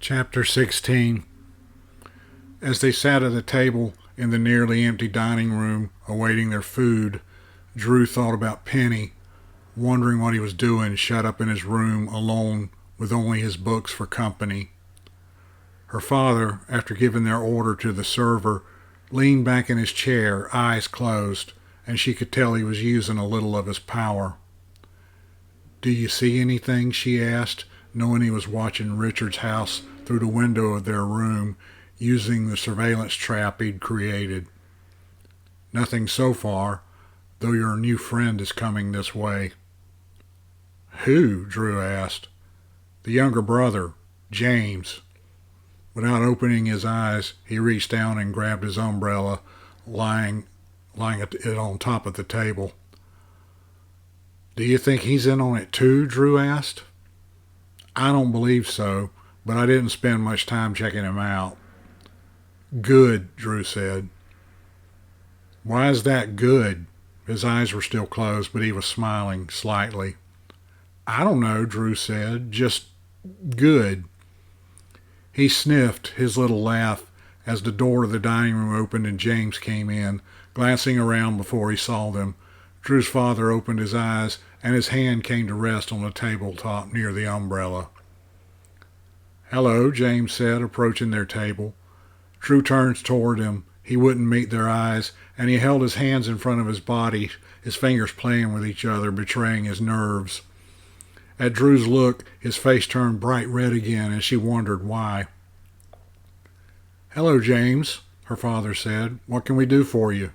Chapter 16. As they sat at a table in the nearly empty dining room awaiting their food, Drew thought about Penny, wondering what he was doing shut up in his room alone with only his books for company. Her father, after giving their order to the server, leaned back in his chair, eyes closed, and she could tell he was using a little of his power. "Do you see anything?" she asked, knowing he was watching Richard's house through the window of their room, using the surveillance trap he'd created. "Nothing so far, though your new friend is coming this way." "Who?" Drew asked. "The younger brother, James." Without opening his eyes, he reached down and grabbed his umbrella, lying it on top of the table. "Do you think he's in on it too?" Drew asked. "I don't believe so, but I didn't spend much time checking him out." "Good," Drew said. "Why is that good?" His eyes were still closed, but he was smiling slightly. "I don't know," Drew said. "Just good." He sniffed his little laugh as the door of the dining room opened and James came in, glancing around before he saw them. Drew's father opened his eyes, and his hand came to rest on the tabletop near the umbrella. "Hello," James said, approaching their table. Drew turned toward him. He wouldn't meet their eyes, and he held his hands in front of his body, his fingers playing with each other, betraying his nerves. At Drew's look, his face turned bright red again, and she wondered why. "Hello, James," her father said. "What can we do for you?"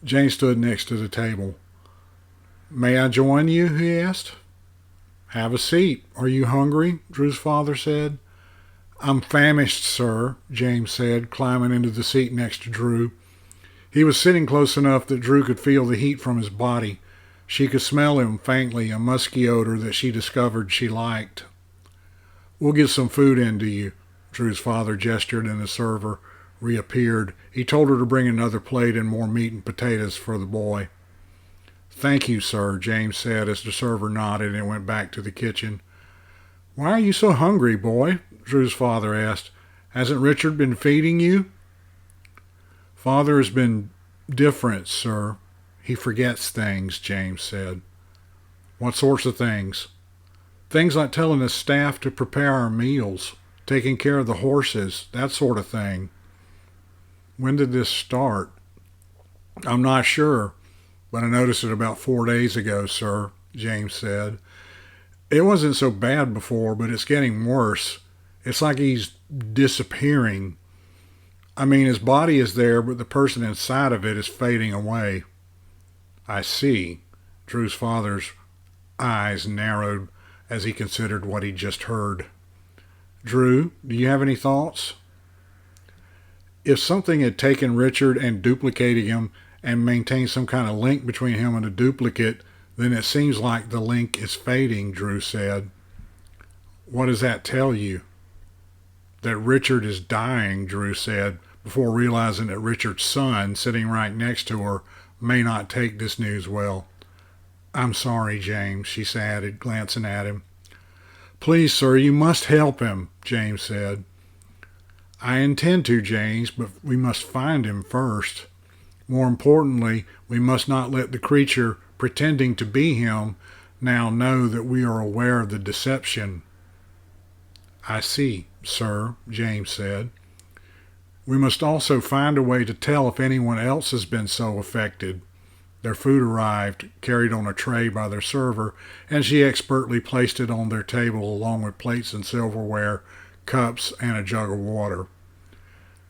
James stood next to the table. "May I join you?" he asked. "Have a seat. Are you hungry?" Drew's father said. "I'm famished, sir," James said, climbing into the seat next to Drew. He was sitting close enough that Drew could feel the heat from his body. She could smell him faintly, a musky odor that she discovered she liked. "We'll get some food into you." Drew's father gestured, and the server reappeared. He told her to bring another plate and more meat and potatoes for the boy. "Thank you, sir," James said as the server nodded and went back to the kitchen. "Why are you so hungry, boy?" Drew's father asked. "Hasn't Richard been feeding you?" "Father has been different, sir. He forgets things," James said. "What sorts of things?" "Things like telling the staff to prepare our meals, taking care of the horses, that sort of thing." "When did this start?" "I'm not sure, but I noticed it about 4 days ago, sir," James said. "It wasn't so bad before, but it's getting worse. It's like he's disappearing. I mean, his body is there, but the person inside of it is fading away." "I see." Drew's father's eyes narrowed as he considered what he'd just heard. "Drew, do you have any thoughts?" "If something had taken Richard and duplicated him and maintained some kind of link between him and a duplicate, then it seems like the link is fading," Drew said. "What does that tell you?" "That Richard is dying," Drew said, before realizing that Richard's son, sitting right next to her, may not take this news well. "I'm sorry, James," she added, glancing at him. "Please, sir, you must help him," James said. "I intend to, James, but we must find him first. More importantly, we must not let the creature pretending to be him now know that we are aware of the deception." "I see, sir," James said. "We must also find a way to tell if anyone else has been so affected." Their food arrived, carried on a tray by their server, and she expertly placed it on their table along with plates and silverware, cups, and a jug of water.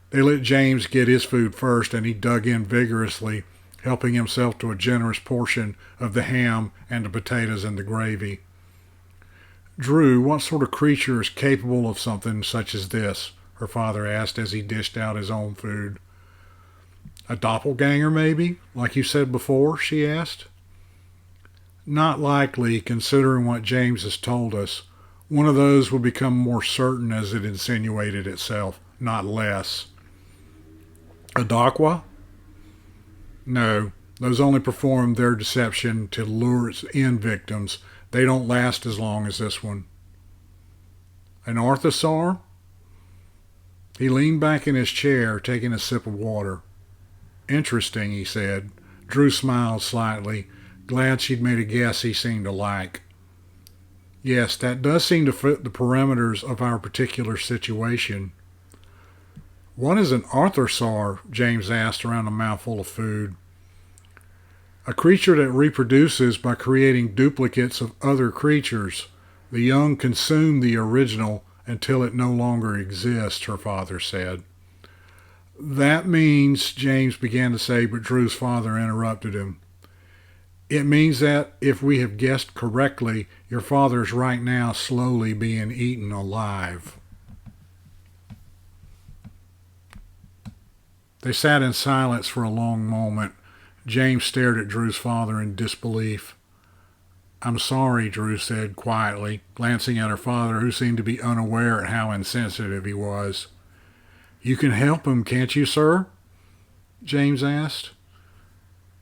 They let James get his food first, and he dug in vigorously, helping himself to a generous portion of the ham and the potatoes and the gravy. "Drew, what sort of creature is capable of something such as this?" her father asked as he dished out his own food. "A doppelganger, maybe, like you said before?" she asked. "Not likely, considering what James has told us. One of those would become more certain as it insinuated itself, not less." "A Dakwa?" "No, those only perform their deception to lure in victims. They don't last as long as this one." An orthosaur? He leaned back in his chair, taking a sip of water. Interesting, he said. Drew smiled slightly, glad she'd made a guess he seemed to like. Yes, that does seem to fit the parameters of our particular situation. What is an orthosaur? James asked around a mouthful of food. A creature that reproduces by creating duplicates of other creatures. The young consume the original until it no longer exists, her father said. That means, James began to say, but Drew's father interrupted him. It means that, if we have guessed correctly, your father's right now slowly being eaten alive. They sat in silence for a long moment. James stared at Drew's father in disbelief. I'm sorry, Drew said quietly, glancing at her father, who seemed to be unaware at how insensitive he was. You can help him, can't you, sir? James asked.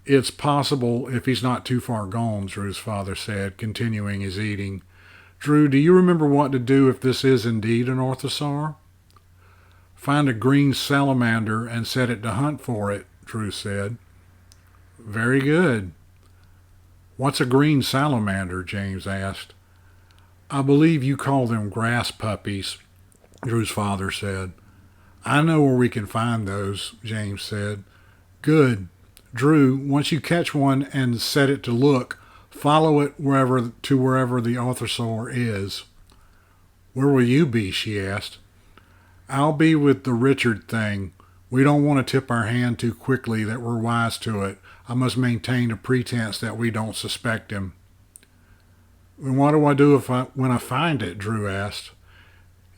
It's possible if he's not too far gone, Drew's father said, continuing his eating. Drew, do you remember what to do if this is indeed an orthosaur? Find a green salamander and set it to hunt for it, Drew said. Very good. What's a green salamander? James asked. I believe you call them grass puppies, Drew's father said. I know where we can find those, James said. Good. Drew, once you catch one and set it to look, follow it wherever the orthosaur is. Where will you be? She asked. I'll be with the Richard thing. We don't want to tip our hand too quickly that we're wise to it. I must maintain a pretense that we don't suspect him. And what do I do when I find it? Drew asked.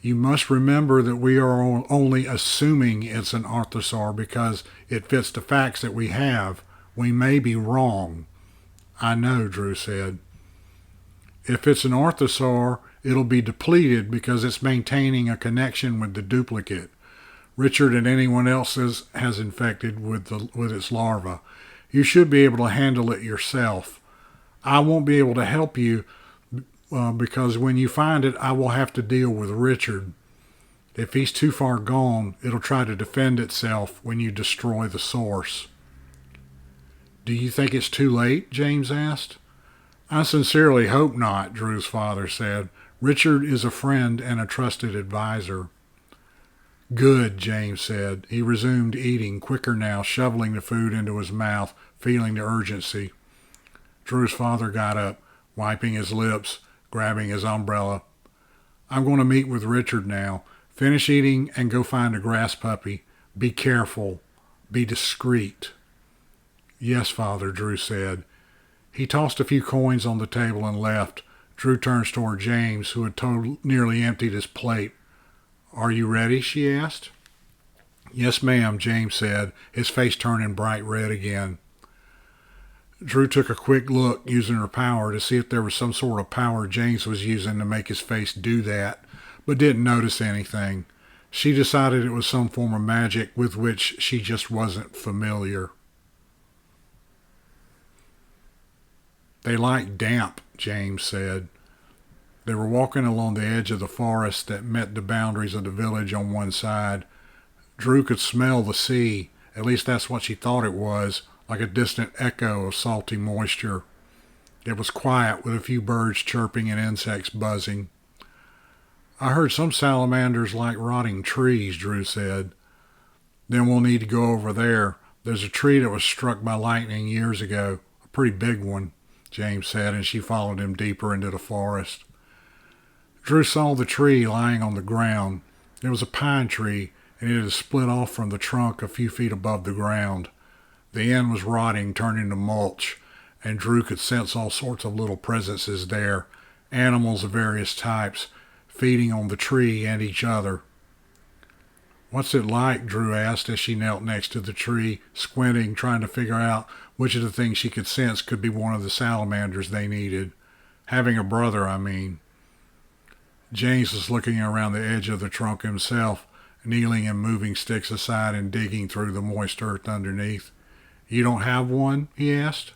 You must remember that we are only assuming it's an orthosaur because it fits the facts that we have. We may be wrong. I know, Drew said. If it's an orthosaur, it'll be depleted because it's maintaining a connection with the duplicate. Richard and anyone else has infected with its larva. You should be able to handle it yourself. I won't be able to help you because when you find it, I will have to deal with Richard. If he's too far gone, it'll try to defend itself when you destroy the source. Do you think it's too late? James asked. I sincerely hope not, Drew's father said. Richard is a friend and a trusted advisor. Good, James said. He resumed eating, quicker now, shoveling the food into his mouth, feeling the urgency. Drew's father got up, wiping his lips, grabbing his umbrella. I'm going to meet with Richard now. Finish eating and go find a grass puppy. Be careful. Be discreet. Yes, Father, Drew said. He tossed a few coins on the table and left. Drew turned toward James, who had nearly emptied his plate. Are you ready? She asked. Yes, ma'am, James said, his face turning bright red again. Drew took a quick look, using her power, to see if there was some sort of power James was using to make his face do that, but didn't notice anything. She decided it was some form of magic with which she just wasn't familiar. They like damp, James said. They were walking along the edge of the forest that met the boundaries of the village on one side. Drew could smell the sea, at least that's what she thought it was, like a distant echo of salty moisture. It was quiet, with a few birds chirping and insects buzzing. I heard some salamanders like rotting trees, Drew said. Then we'll need to go over there. There's a tree that was struck by lightning years ago, a pretty big one, James said, and she followed him deeper into the forest. Drew saw the tree lying on the ground. It was a pine tree, and it had split off from the trunk a few feet above the ground. The end was rotting, turning to mulch, and Drew could sense all sorts of little presences there, animals of various types, feeding on the tree and each other. What's it like? Drew asked as she knelt next to the tree, squinting, trying to figure out which of the things she could sense could be one of the salamanders they needed. Having a brother, I mean. James was looking around the edge of the trunk himself, kneeling and moving sticks aside and digging through the moist earth underneath. You don't have one? He asked.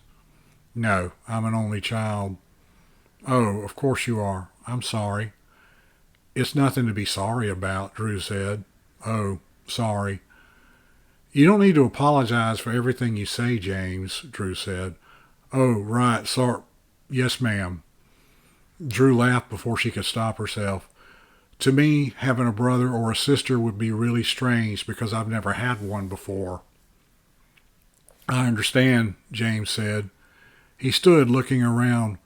No, I'm an only child. Oh, of course you are. I'm sorry. It's nothing to be sorry about, Drew said. Oh, sorry. You don't need to apologize for everything you say, James, Drew said. Oh, right, sorry. Yes, ma'am. Drew laughed before she could stop herself. To me, having a brother or a sister would be really strange because I've never had one before. I understand, James said. He stood looking around.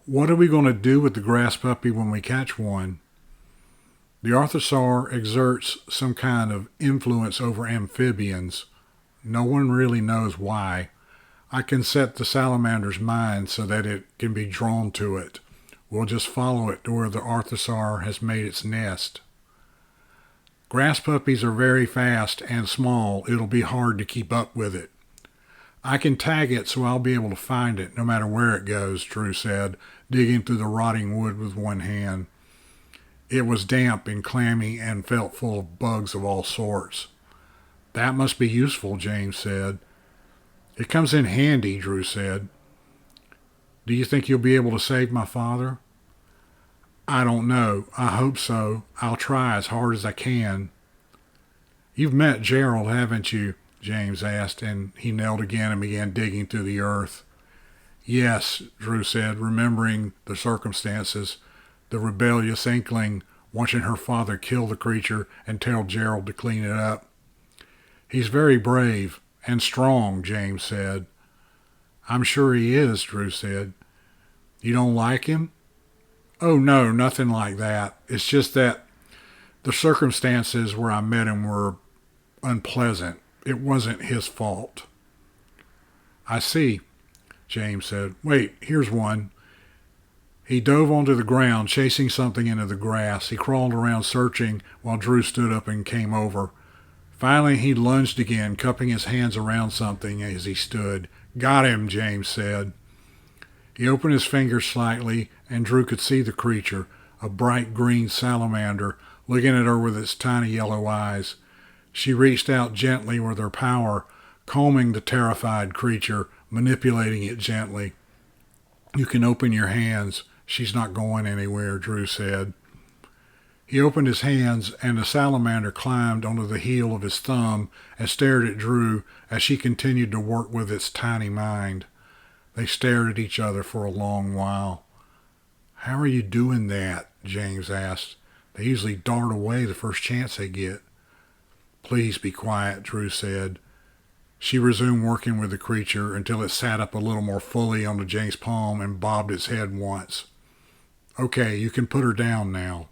What are we going to do with the grass puppy when we catch one? The Arthosaur exerts some kind of influence over amphibians. No one really knows why. I can set the salamander's mind so that it can be drawn to it. We'll just follow it to where the Arthosaur has made its nest. Grass puppies are very fast and small. It'll be hard to keep up with it. I can tag it so I'll be able to find it no matter where it goes, Drew said, digging through the rotting wood with one hand. It was damp and clammy and felt full of bugs of all sorts. That must be useful, James said. It comes in handy, Drew said. Do you think you'll be able to save my father? I don't know. I hope so. I'll try as hard as I can. You've met Gerald, haven't you? James asked, and he knelt again and began digging through the earth. Yes, Drew said, remembering the circumstances, the rebellious inkling watching her father kill the creature and tell Gerald to clean it up. He's very brave and strong, James said. I'm sure he is, Drew said. You don't like him? Oh, no, nothing like that. It's just that the circumstances where I met him were unpleasant. It wasn't his fault. I see, James said. Wait, here's one. He dove onto the ground, chasing something into the grass. He crawled around searching while Drew stood up and came over. Finally, he lunged again, cupping his hands around something as he stood. Got him, James said. He opened his fingers slightly, and Drew could see the creature, a bright green salamander, looking at her with its tiny yellow eyes. She reached out gently with her power, combing the terrified creature, manipulating it gently. You can open your hands. She's not going anywhere, Drew said. He opened his hands, and the salamander climbed onto the heel of his thumb and stared at Drew as she continued to work with its tiny mind. They stared at each other for a long while. How are you doing that? James asked. They usually dart away the first chance they get. Please be quiet, Drew said. She resumed working with the creature until it sat up a little more fully onto James' palm and bobbed its head once. Okay, you can put her down now.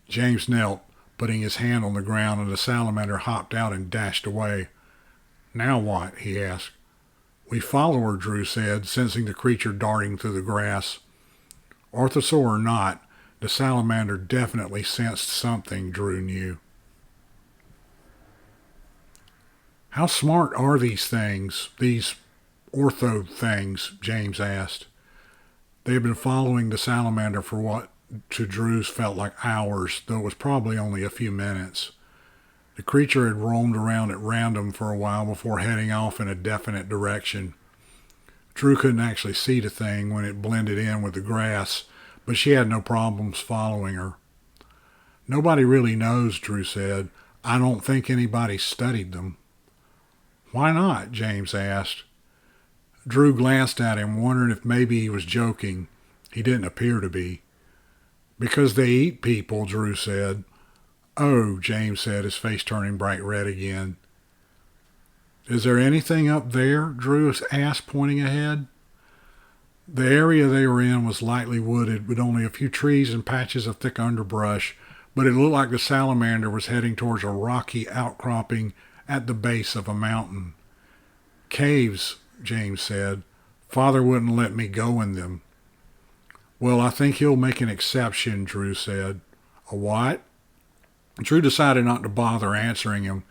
James knelt, putting his hand on the ground, and the salamander hopped out and dashed away. Now what? He asked. We follow her, Drew said, sensing the creature darting through the grass. Arthosaur or not, the salamander definitely sensed something, Drew knew. How smart are these things, these ortho things? James asked. They had been following the salamander for what to Drew's felt like hours, though it was probably only a few minutes. The creature had roamed around at random for a while before heading off in a definite direction. Drew couldn't actually see the thing when it blended in with the grass, but she had no problems following her. Nobody really knows, Drew said. I don't think anybody studied them. Why not? James asked. Drew glanced at him, wondering if maybe he was joking. He didn't appear to be. Because they eat people, Drew said. Oh, James said, his face turning bright red again. Is there anything up there? Drew asked, pointing ahead. The area they were in was lightly wooded, with only a few trees and patches of thick underbrush, but it looked like the salamander was heading towards a rocky outcropping at the base of a mountain. Caves, James said. Father wouldn't let me go in them. Well, I think he'll make an exception, Drew said. A what? Drew decided not to bother answering him,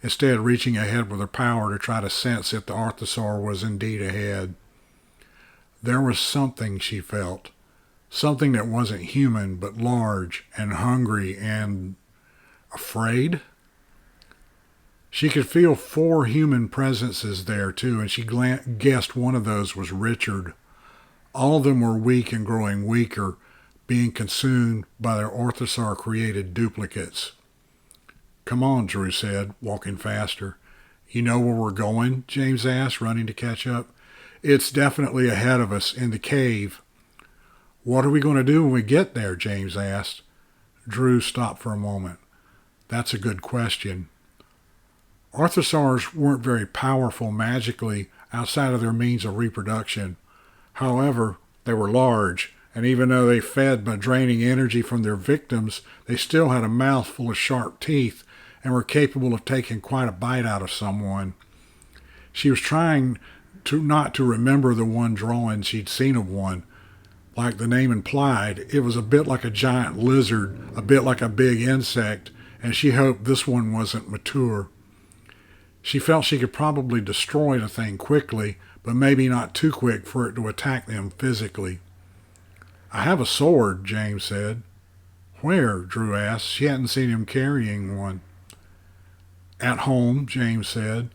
instead reaching ahead with her power to try to sense if the Arthosaur was indeed ahead. There was something she felt, something that wasn't human but large and hungry and afraid. She could feel 4 human presences there too, and she guessed one of those was Richard. All of them were weak and growing weaker, being consumed by their Orthosaur-created duplicates. "Come on," Drew said, walking faster. "You know where we're going?" James asked, running to catch up. "It's definitely ahead of us, in the cave." "What are we going to do when we get there?" James asked. Drew stopped for a moment. "That's a good question." Orthosaurs weren't very powerful magically outside of their means of reproduction. However, they were large, and even though they fed by draining energy from their victims, they still had a mouth full of sharp teeth and were capable of taking quite a bite out of someone. She was trying not to remember the one drawing she'd seen of one. Like the name implied, it was a bit like a giant lizard, a bit like a big insect, and she hoped this one wasn't mature. She felt she could probably destroy the thing quickly, but maybe not too quick for it to attack them physically. "I have a sword," James said. "Where?" Drew asked. She hadn't seen him carrying one. "At home," James said.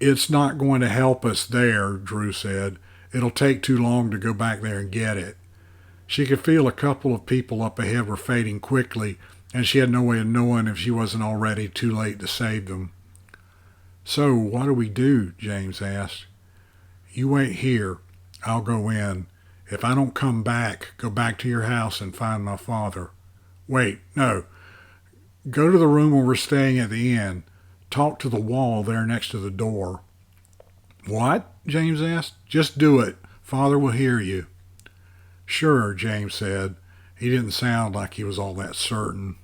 "It's not going to help us there," Drew said. "It'll take too long to go back there and get it." She could feel a couple of people up ahead were fading quickly, and she had no way of knowing if she wasn't already too late to save them. "So, what do we do?" James asked. "You wait here. I'll go in. If I don't come back, go back to your house and find my father. Wait, no. Go to the room where we're staying at the inn. Talk to the wall there next to the door." "What?" James asked. "Just do it. Father will hear you." "Sure," James said. He didn't sound like he was all that certain.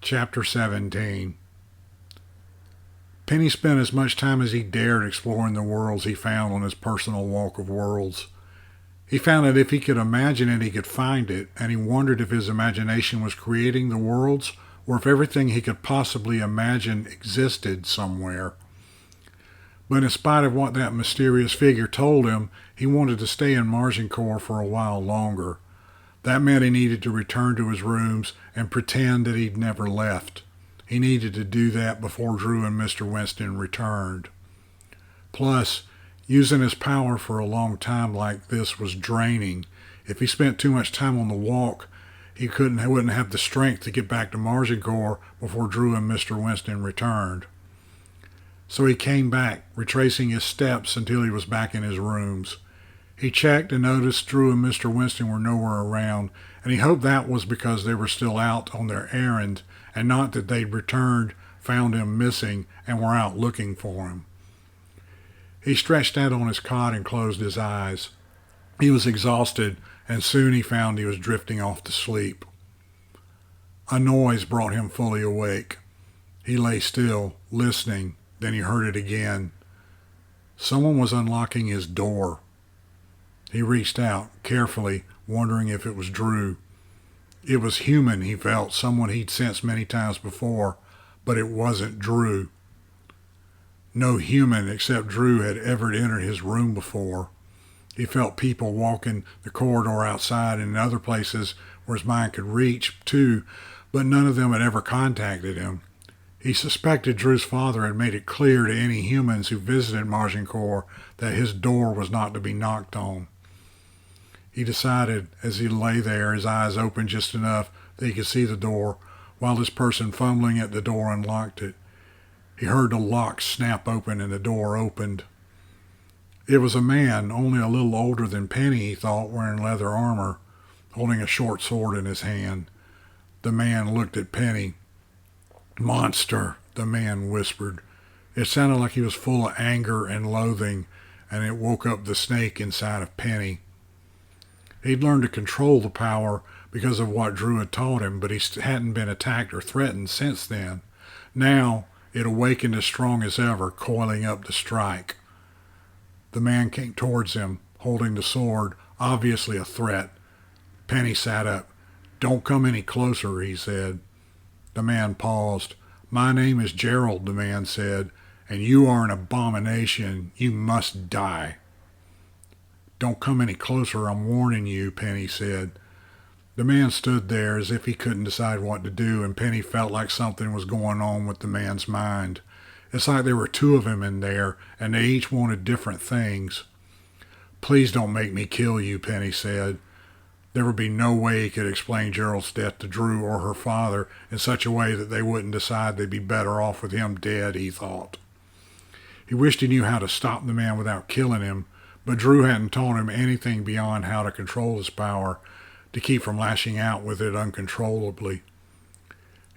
Chapter 17. Penny spent as much time as he dared exploring the worlds he found on his personal walk of worlds. He found that if he could imagine it, he could find it, and he wondered if his imagination was creating the worlds or if everything he could possibly imagine existed somewhere. But in spite of what that mysterious figure told him, he wanted to stay in Margincourt for a while longer. That meant he needed to return to his rooms and pretend that he'd never left. He needed to do that before Drew and Mr. Winston returned. Plus, using his power for a long time like this was draining. If he spent too much time on the walk, he wouldn't have the strength to get back to Margincourt before Drew and Mr. Winston returned. So he came back, retracing his steps until he was back in his rooms. He checked and noticed Drew and Mr. Winston were nowhere around, and he hoped that was because they were still out on their errand, and not that they'd returned, found him missing, and were out looking for him. He stretched out on his cot and closed his eyes. He was exhausted, and soon he found he was drifting off to sleep. A noise brought him fully awake. He lay still, listening. Then he heard it again. Someone was unlocking his door. He reached out, carefully, wondering if it was Drew. It was human, he felt, someone he'd sensed many times before, but it wasn't Drew. No human except Drew had ever entered his room before. He felt people walking the corridor outside and in other places where his mind could reach, too, but none of them had ever contacted him. He suspected Drew's father had made it clear to any humans who visited Margincourt that his door was not to be knocked on. He decided, as he lay there, his eyes open just enough that he could see the door, while this person fumbling at the door unlocked it. He heard the lock snap open and the door opened. It was a man, only a little older than Penny, he thought, wearing leather armor, holding a short sword in his hand. The man looked at Penny. "Monster," the man whispered. It sounded like he was full of anger and loathing, and it woke up the snake inside of Penny. He'd learned to control the power because of what Drew had taught him, but he hadn't been attacked or threatened since then. Now, it awakened as strong as ever, coiling up to strike. The man came towards him, holding the sword, obviously a threat. Penny sat up. "Don't come any closer," he said. The man paused. "My name is Gerald," the man said, "and you are an abomination. You must die." "Don't come any closer, I'm warning you," Penny said. The man stood there as if he couldn't decide what to do, and Penny felt like something was going on with the man's mind. It's like there were two of him in there, and they each wanted different things. Please don't make me kill you, Penny said. There would be no way he could explain Gerald's death to Drew or her father in such a way that they wouldn't decide they'd be better off with him dead, he thought. He wished he knew how to stop the man without killing him, but Drew hadn't taught him anything beyond how to control his power, to keep from lashing out with it uncontrollably.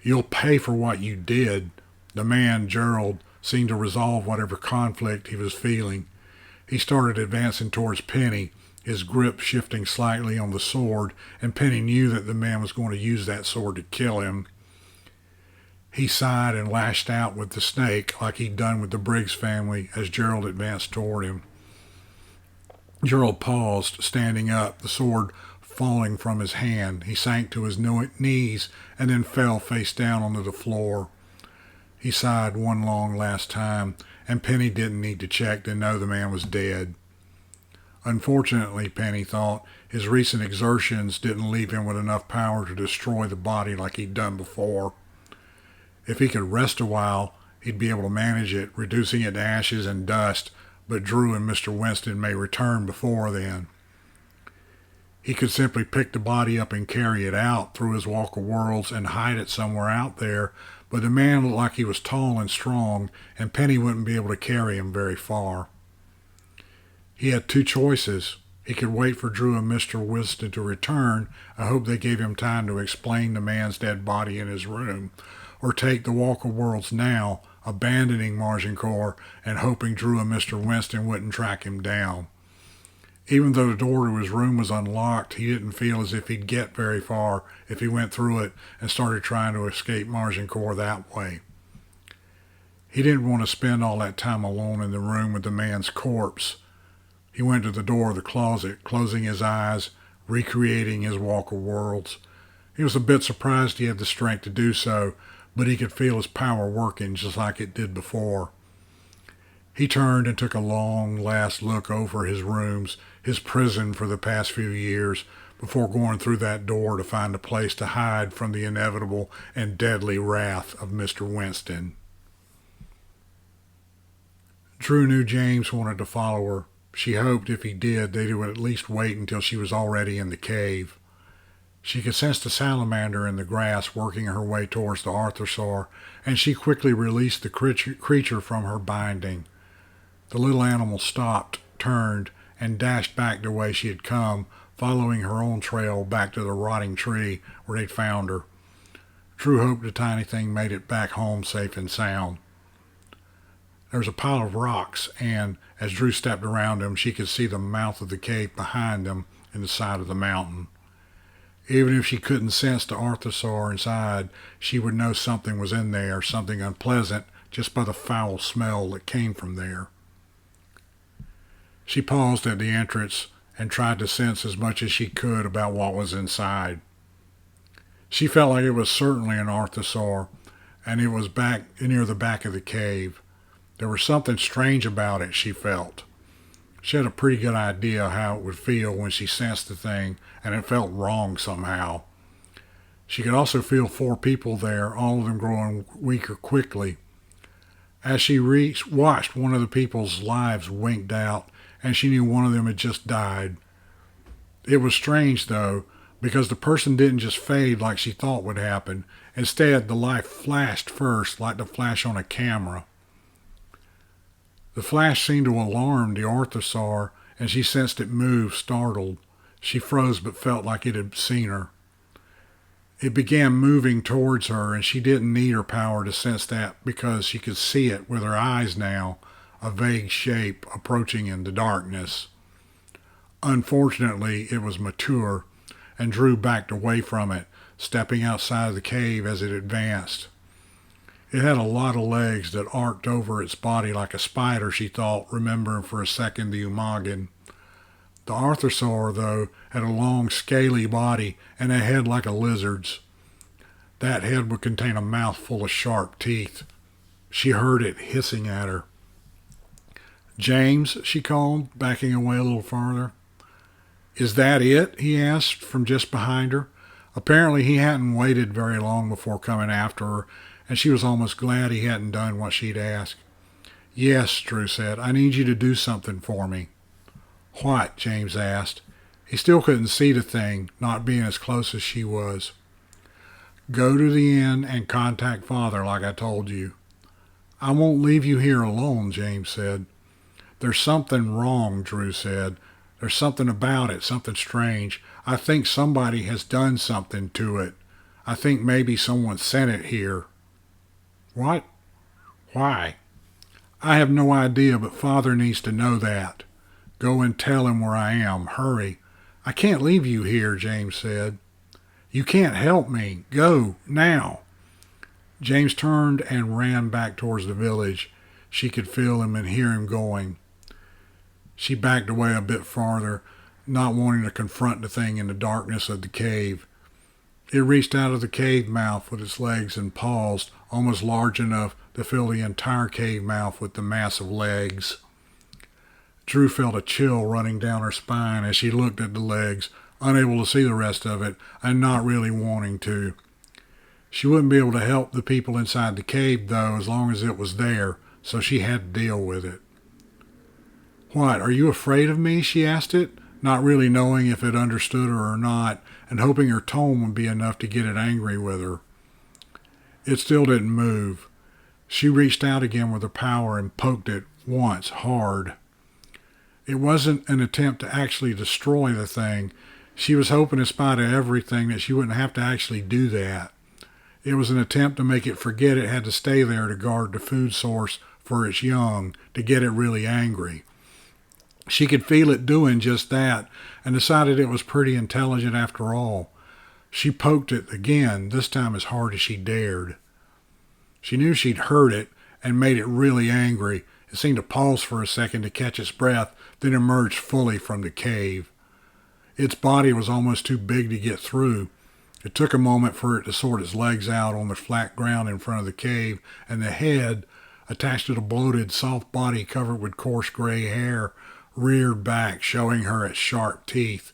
You'll pay for what you did. The man, Gerald, seemed to resolve whatever conflict he was feeling. He started advancing towards Penny, his grip shifting slightly on the sword, and Penny knew that the man was going to use that sword to kill him. He sighed and lashed out with the snake like he'd done with the Briggs family as Gerald advanced toward him. Gerald paused, standing up, the sword falling from his hand. He sank to his knees and then fell face down onto the floor. He sighed one long last time, and Penny didn't need to check to know the man was dead. Unfortunately, Penny thought, his recent exertions didn't leave him with enough power to destroy the body like he'd done before. If he could rest a while, he'd be able to manage it, reducing it to ashes and dust, but Drew and Mr. Winston may return before then. He could simply pick the body up and carry it out through his Walk of Worlds and hide it somewhere out there, but the man looked like he was tall and strong, and Penny wouldn't be able to carry him very far. He had two choices. He could wait for Drew and Mr. Winston to return. I hope they gave him time to explain the man's dead body in his room, or take the Walk of Worlds now, abandoning Margincourt and hoping Drew and Mr. Winston wouldn't track him down. Even though the door to his room was unlocked, he didn't feel as if he'd get very far if he went through it and started trying to escape Margincourt that way. He didn't want to spend all that time alone in the room with the man's corpse. He went to the door of the closet, closing his eyes, recreating his Walk of Worlds. He was a bit surprised he had the strength to do so, but he could feel his power working just like it did before. He turned and took a long last look over his rooms, his prison for the past few years, before going through that door to find a place to hide from the inevitable and deadly wrath of Mr. Winston. Drew knew James wanted to follow her. She hoped if he did, they would at least wait until she was already in the cave. She could sense the salamander in the grass working her way towards the arthosaur, and she quickly released the creature from her binding. The little animal stopped, turned, and dashed back the way she had come, following her own trail back to the rotting tree where they'd found her. Drew hoped the tiny thing made it back home safe and sound. There was a pile of rocks, and as Drew stepped around them, she could see the mouth of the cave behind them in the side of the mountain. Even if she couldn't sense the arthosaur inside, she would know something was in there, something unpleasant, just by the foul smell that came from there. She paused at the entrance and tried to sense as much as she could about what was inside. She felt like it was certainly an arthosaur, and it was back near the back of the cave. There was something strange about it, she felt. She had a pretty good idea how it would feel when she sensed the thing, and it felt wrong somehow. She could also feel 4 people there, all of them growing weaker quickly. As she watched, one of the people's lives winked out, and she knew one of them had just died. It was strange, though, because the person didn't just fade like she thought would happen. Instead, the life flashed first, like the flash on a camera. The flash seemed to alarm the arthosaur, and she sensed it move, startled. She froze but felt like it had seen her. It began moving towards her, and she didn't need her power to sense that because she could see it with her eyes now, a vague shape approaching in the darkness. Unfortunately, it was mature, and Drew backed away from it, stepping outside of the cave as it advanced. It had a lot of legs that arced over its body like a spider, she thought, remembering for a second the Umagan. The arthosaur, though, had a long, scaly body and a head like a lizard's. That head would contain a mouth full of sharp teeth. She heard it hissing at her. "James," she called, backing away a little farther. "Is that it?" he asked from just behind her. Apparently he hadn't waited very long before coming after her, and she was almost glad he hadn't done what she'd asked. "Yes," Drew said. "I need you to do something for me." What? James asked. He still couldn't see the thing, not being as close as she was. Go to the inn and contact Father like I told you. I won't leave you here alone, James said. There's something wrong, Drew said. There's something about it, something strange. I think somebody has done something to it. I think maybe someone sent it here. What? Why? I have no idea, but Father needs to know that. Go and tell him where I am. Hurry. I can't leave you here, James said. You can't help me. Go, now. James turned and ran back towards the village. She could feel him and hear him going. She backed away a bit farther, not wanting to confront the thing in the darkness of the cave. It reached out of the cave mouth with its legs and paws, almost large enough to fill the entire cave mouth with the massive legs. Drew felt a chill running down her spine as she looked at the legs, unable to see the rest of it, and not really wanting to. She wouldn't be able to help the people inside the cave, though, as long as it was there, so she had to deal with it. What, are you afraid of me? She asked it, not really knowing if it understood her or not, and hoping her tone would be enough to get it angry with her. It still didn't move. She reached out again with her power and poked it once hard. It wasn't an attempt to actually destroy the thing. She was hoping, in spite of everything, that she wouldn't have to actually do that. It was an attempt to make it forget it had to stay there to guard the food source for its young, to get it really angry. She could feel it doing just that, and decided it was pretty intelligent after all. She poked it again, this time as hard as she dared. She knew she'd hurt it and made it really angry. It seemed to pause for a second to catch its breath, then emerged fully from the cave. Its body was almost too big to get through. It took a moment for it to sort its legs out on the flat ground in front of the cave, and the head, attached to the bloated, soft body covered with coarse gray hair, reared back, showing her its sharp teeth.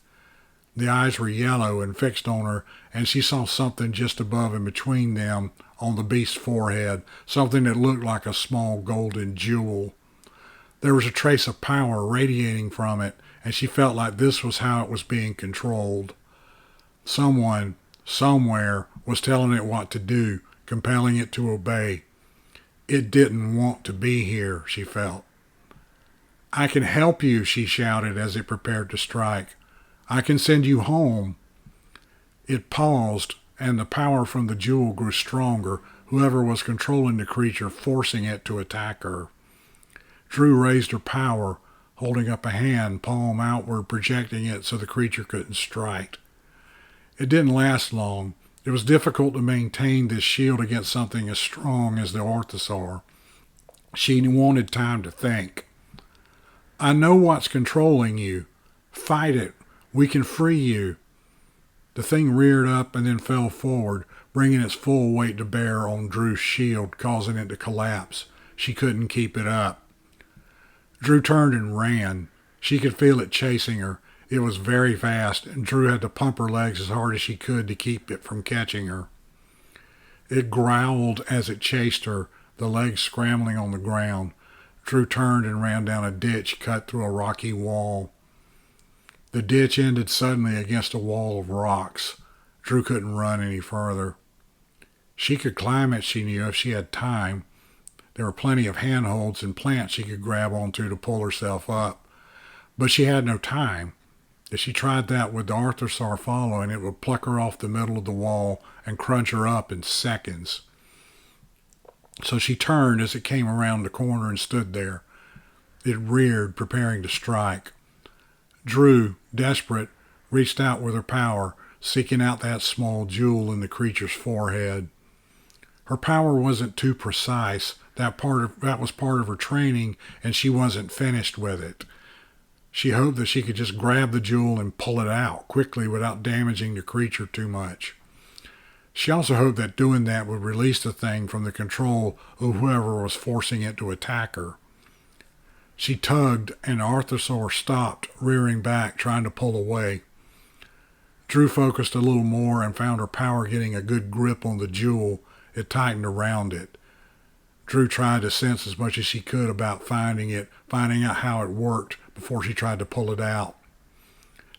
The eyes were yellow and fixed on her, and she saw something just above and between them on the beast's forehead, something that looked like a small golden jewel. There was a trace of power radiating from it, and she felt like this was how it was being controlled. Someone, somewhere, was telling it what to do, compelling it to obey. It didn't want to be here, she felt. I can help you, she shouted as it prepared to strike. I can send you home. It paused, and the power from the jewel grew stronger, whoever was controlling the creature forcing it to attack her. Drew raised her power, holding up a hand, palm outward, projecting it so the creature couldn't strike. It didn't last long. It was difficult to maintain this shield against something as strong as the Orthosaur. She wanted time to think. I know what's controlling you. Fight it. We can free you. The thing reared up and then fell forward, bringing its full weight to bear on Drew's shield, causing it to collapse. She couldn't keep it up. Drew turned and ran. She could feel it chasing her. It was very fast, and Drew had to pump her legs as hard as she could to keep it from catching her. It growled as it chased her, the legs scrambling on the ground. Drew turned and ran down a ditch cut through a rocky wall. The ditch ended suddenly against a wall of rocks. Drew couldn't run any further. She could climb it, she knew, if she had time. There were plenty of handholds and plants she could grab onto to pull herself up. But she had no time. If she tried that with the Arthosaur following, it would pluck her off the middle of the wall and crunch her up in seconds. So she turned as it came around the corner and stood there. It reared, preparing to strike. Drew, desperate, reached out with her power, seeking out that small jewel in the creature's forehead. Her power wasn't too precise. That was part of her training, and she wasn't finished with it. She hoped that she could just grab the jewel and pull it out quickly without damaging the creature too much. She also hoped that doing that would release the thing from the control of whoever was forcing it to attack her. She tugged, and Arthosaur stopped, rearing back, trying to pull away. Drew focused a little more and found her power getting a good grip on the jewel. It tightened around it. Drew tried to sense as much as she could about finding out how it worked before she tried to pull it out.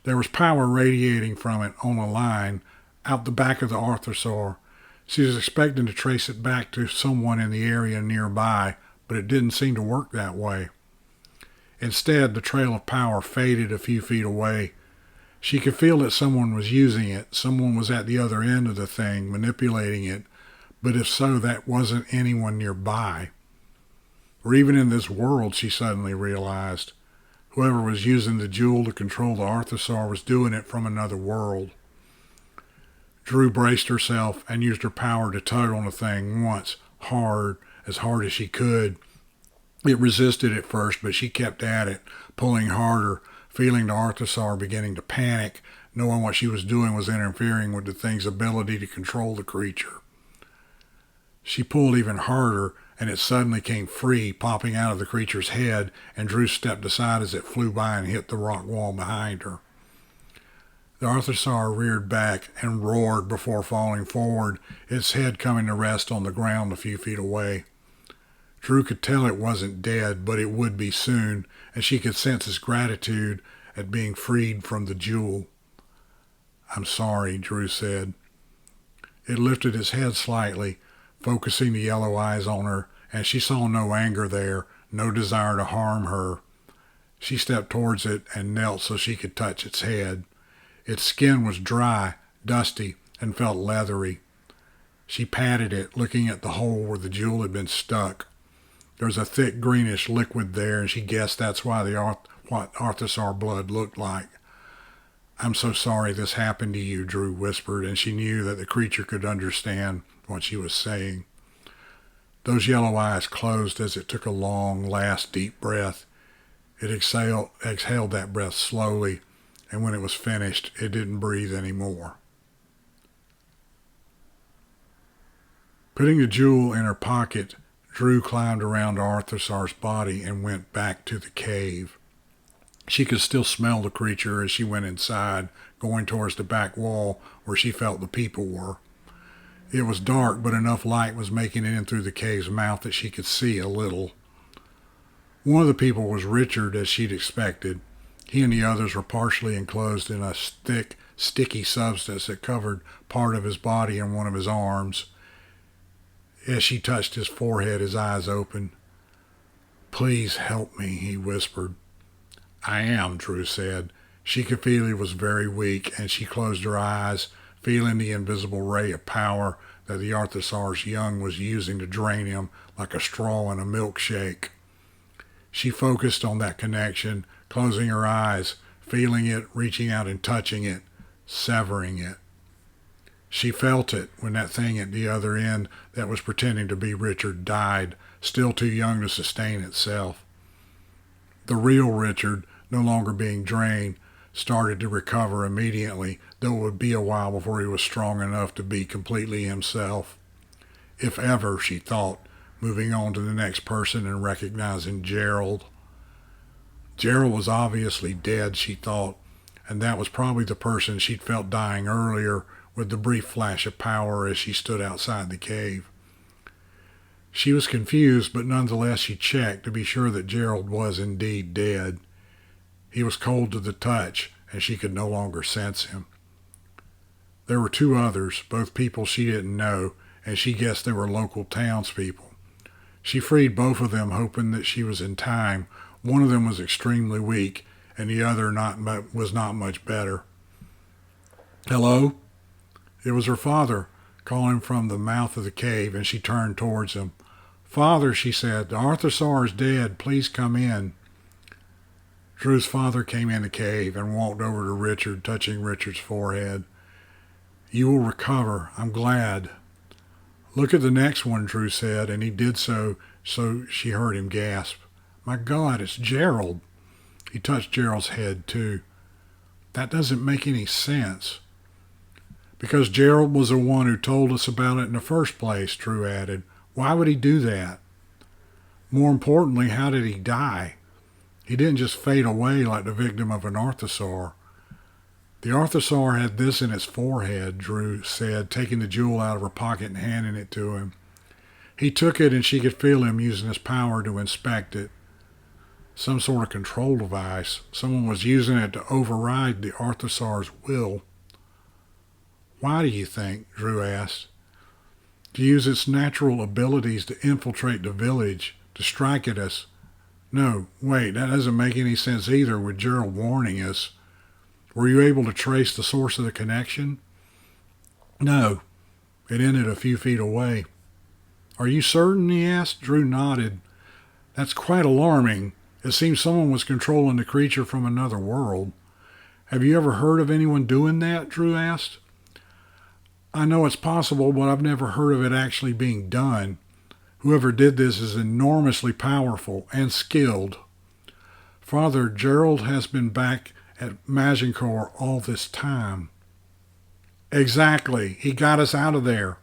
There was power radiating from it on a line out the back of the Arthosaur. She was expecting to trace it back to someone in the area nearby, but it didn't seem to work that way. Instead, the trail of power faded a few feet away. She could feel that someone was using it. Someone was at the other end of the thing, manipulating it. But if so, that wasn't anyone nearby. Or even in this world, she suddenly realized. Whoever was using the jewel to control the Arthosaur was doing it from another world. Drew braced herself and used her power to tug on the thing once, as hard as she could. It resisted at first, but she kept at it, pulling harder, feeling the Arthosaur beginning to panic, knowing what she was doing was interfering with the thing's ability to control the creature. She pulled even harder, and it suddenly came free, popping out of the creature's head, and Drew stepped aside as it flew by and hit the rock wall behind her. The Arthosaur reared back and roared before falling forward, its head coming to rest on the ground a few feet away. Drew could tell it wasn't dead, but it would be soon, and she could sense his gratitude at being freed from the jewel. "I'm sorry," Drew said. It lifted its head slightly, focusing the yellow eyes on her, and she saw no anger there, no desire to harm her. She stepped towards it and knelt so she could touch its head. Its skin was dry, dusty, and felt leathery. She patted it, looking at the hole where the jewel had been stuck. There was a thick greenish liquid there, and she guessed that's why what Arthosaur blood looked like. "I'm so sorry this happened to you," Drew whispered, and she knew that the creature could understand what she was saying. Those yellow eyes closed as it took a long, last deep breath. It exhaled that breath slowly, and when it was finished, it didn't breathe anymore. Putting the jewel in her pocket, Drew climbed around Arthosaur's body and went back to the cave. She could still smell the creature as she went inside, going towards the back wall where she felt the people were. It was dark, but enough light was making it in through the cave's mouth that she could see a little. One of the people was Richard, as she'd expected. He and the others were partially enclosed in a thick, sticky substance that covered part of his body and one of his arms. As she touched his forehead, his eyes opened. "Please help me," he whispered. "I am," Drew said. She could feel he was very weak, and she closed her eyes, feeling the invisible ray of power that the Arthosaur's young was using to drain him like a straw in a milkshake. She focused on that connection, closing her eyes, feeling it, reaching out and touching it, severing it. She felt it when that thing at the other end that was pretending to be Richard died, still too young to sustain itself. The real Richard, no longer being drained, started to recover immediately, though it would be a while before he was strong enough to be completely himself. If ever, she thought, moving on to the next person and recognizing Gerald. Gerald was obviously dead, she thought, and that was probably the person she'd felt dying earlier with the brief flash of power as she stood outside the cave. She was confused, but nonetheless she checked to be sure that Gerald was indeed dead. He was cold to the touch, and she could no longer sense him. There were two others, both people she didn't know, and she guessed they were local townspeople. She freed both of them, hoping that she was in time. One of them was extremely weak, and the other was not much better. "Hello?" It was her father, calling from the mouth of the cave, and she turned towards him. "Father," she said, "the Arthosaur is dead. Please come in." Drew's father came in the cave and walked over to Richard, touching Richard's forehead. "You will recover. I'm glad." "Look at the next one," Drew said, and he did so she heard him gasp. "My God, it's Gerald." He touched Gerald's head, too. "That doesn't make any sense." "Because Gerald was the one who told us about it in the first place," Drew added. "Why would he do that? More importantly, how did he die? He didn't just fade away like the victim of an Arthosaur." "The Arthosaur had this in its forehead," Drew said, taking the jewel out of her pocket and handing it to him. He took it, and she could feel him using his power to inspect it. Some sort of control device. Someone was using it to override the Arthasar's will. Why do you think? Drew asked. To use its natural abilities to infiltrate the village, to strike at us. No, wait, that doesn't make any sense either with Gerald warning us. Were you able to trace the source of the connection? No, it ended a few feet away. Are you certain? He asked. Drew nodded. That's quite alarming. It seems someone was controlling the creature from another world. Have you ever heard of anyone doing that? Drew asked. I know it's possible, but I've never heard of it actually being done. Whoever did this is enormously powerful and skilled. Father, Gerald has been back at Maginkor all this time. Exactly. He got us out of there.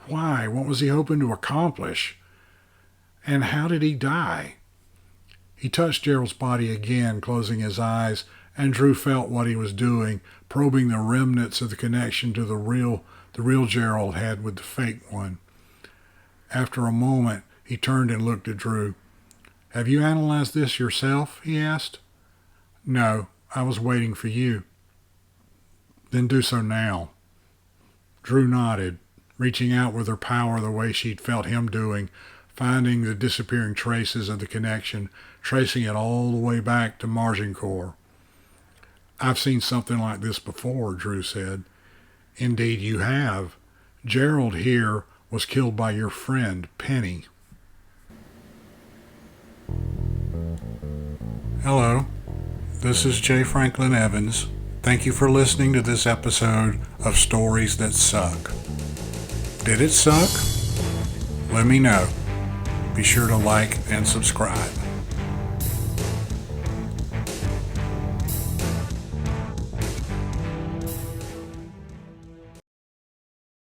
Why? What was he hoping to accomplish? And how did he die? He touched Gerald's body again, closing his eyes, and Drew felt what he was doing, probing the remnants of the connection to the real Gerald had with the fake one. After a moment, he turned and looked at Drew. Have you analyzed this yourself? He asked. No, I was waiting for you. Then do so now. Drew nodded, reaching out with her power the way she'd felt him doing, finding the disappearing traces of the connection, tracing it all the way back to Maginkor. I've seen something like this before, Drew said. Indeed you have. Gerald here was killed by your friend, Penny. Hello, this is J. Franklin Evans. Thank you for listening to this episode of Stories That Suck. Did it suck? Let me know. Be sure to like and subscribe.